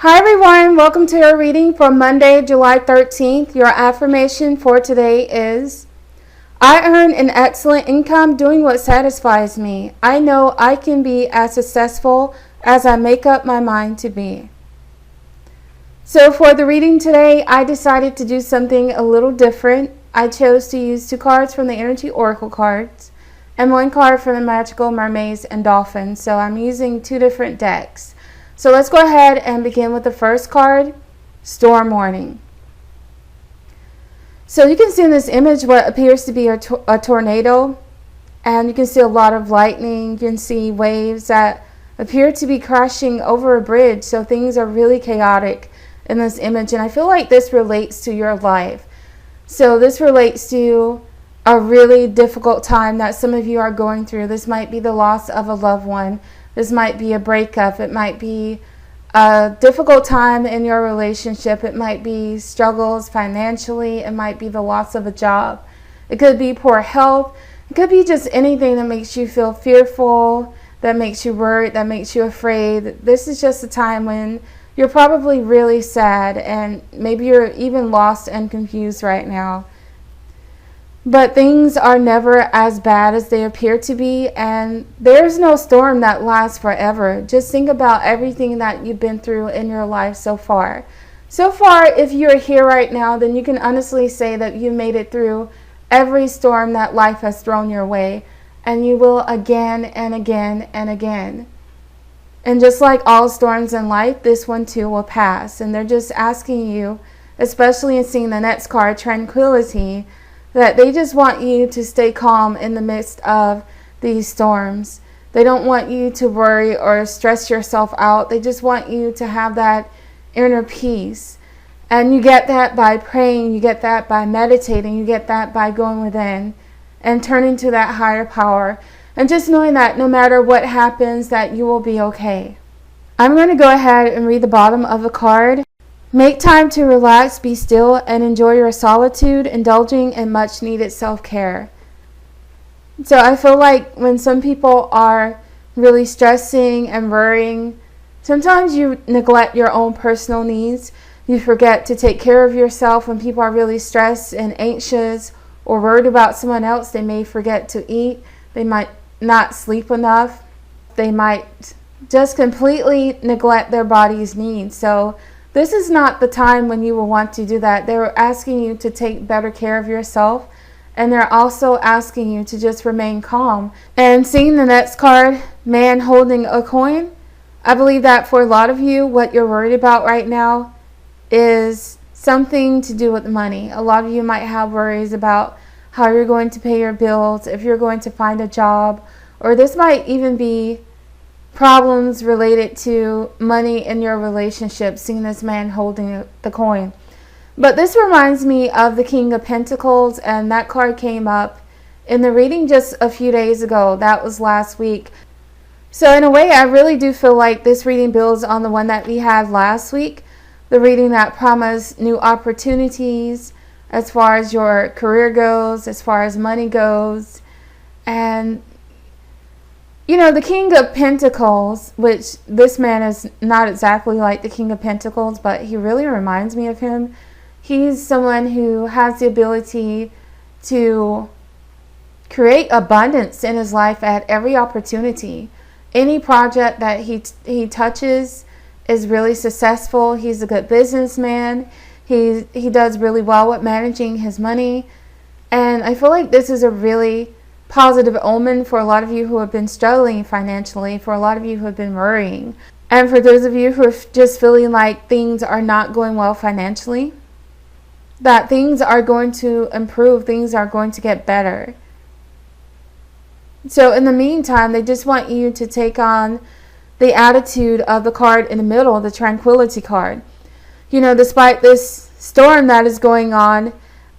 Hi everyone, welcome to our reading for Monday, July 13th. Your affirmation for today is, I earn an excellent income doing what satisfies me. I know I can be as successful as I make up my mind to be. So for the reading today, I decided to do something a little different. I chose to use 2 cards from the Energy Oracle cards and 1 card from the Magical Mermaids and Dolphins. So I'm using 2 different decks. So let's go ahead and begin with the first card, Storm Warning. So you can see in this image what appears to be a tornado, and you can see a lot of lightning. You can see waves that appear to be crashing over a bridge. So things are really chaotic in this image, and I feel like this relates to your life. So this relates to a really difficult time that some of you are going through. This might be the loss of a loved one. This might be a breakup. It might be a difficult time in your relationship. It might be struggles financially. It might be the loss of a job. It could be poor health. It could be just anything that makes you feel fearful, that makes you worried, that makes you afraid. This is just a time when you're probably really sad, and maybe you're even lost and confused right now. But things are never as bad as they appear to be, and there's no storm that lasts forever. Just think about everything that you've been through in your life so far. So far, if you're here right now, then you can honestly say that you made it through every storm that life has thrown your way, and you will again and again and again. And just like all storms in life, this one too will pass. And they're just asking you, especially in seeing the next card, Tranquility, that they just want you to stay calm in the midst of these storms. They don't want you to worry or stress yourself out. They just want you to have that inner peace. And you get that by praying, you get that by meditating, you get that by going within and turning to that higher power. And just knowing that no matter what happens, that you will be okay. I'm going to go ahead and read the bottom of the card. Make time to relax, be still, and enjoy your solitude, indulging in much needed self-care. So I feel like when some people are really stressing and worrying, sometimes you neglect your own personal needs. You forget to take care of yourself. When people are really stressed and anxious or worried about someone else, they may forget to eat. They might not sleep enough. They might just completely neglect their body's needs. So this is not the time when you will want to do that. They're asking you to take better care of yourself, and they're also asking you to just remain calm. And seeing the next card, Man Holding a Coin, I believe that for a lot of you, what you're worried about right now is something to do with money. A lot of you might have worries about how you're going to pay your bills, if you're going to find a job, or this might even be problems related to money in your relationship, seeing this man holding the coin. But this reminds me of the King of Pentacles, and that card came up in the reading just a few days ago. That was last week. So in a way, I really do feel like this reading builds on the one that we had last week, the reading that promised new opportunities as far as your career goes, as far as money goes. And you know, the King of Pentacles, which this man is not exactly like the King of Pentacles, but he really reminds me of him. He's someone who has the ability to create abundance in his life at every opportunity. Any project that he touches is really successful. He's a good businessman. He does really well with managing his money. And I feel like this is a really positive omen for a lot of you who have been struggling financially, for a lot of you who have been worrying, and for those of you who are just feeling like things are not going well financially, that things are going to improve, things are going to get better. So in the meantime, they just want you to take on the attitude of the card in the middle, the Tranquility card. You know, despite this storm that is going on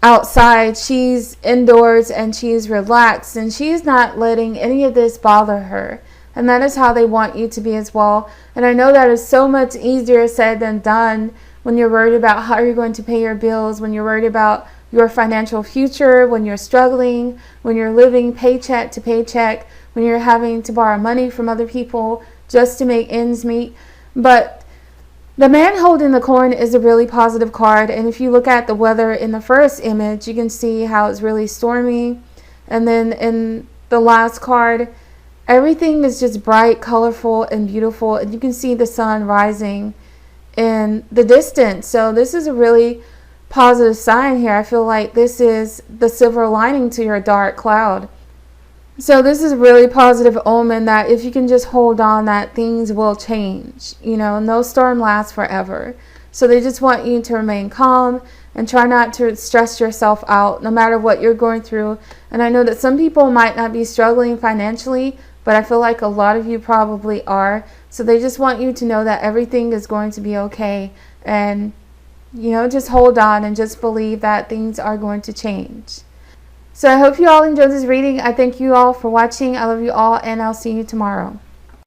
outside, she's indoors and she's relaxed, and she's not letting any of this bother her. And that is how they want you to be as well. And I know that is so much easier said than done when you're worried about how you're going to pay your bills, when you're worried about your financial future, when you're struggling, when you're living paycheck to paycheck, when you're having to borrow money from other people just to make ends meet. But The man holding the coin is a really positive card, and if you look at the weather in the first image, you can see how it's really stormy. And then in the last card, everything is just bright, colorful, and beautiful, and you can see the sun rising in the distance. So this is a really positive sign here. I feel like this is the silver lining to your dark cloud. So this is a really positive omen that if you can just hold on, that things will change. You know, no storm lasts forever. So they just want you to remain calm and try not to stress yourself out no matter what you're going through. And I know that some people might not be struggling financially, but I feel like a lot of you probably are. So they just want you to know that everything is going to be okay. And, you know, just hold on and just believe that things are going to change. So I hope you all enjoyed this reading. I thank you all for watching. I love you all, and I'll see you tomorrow.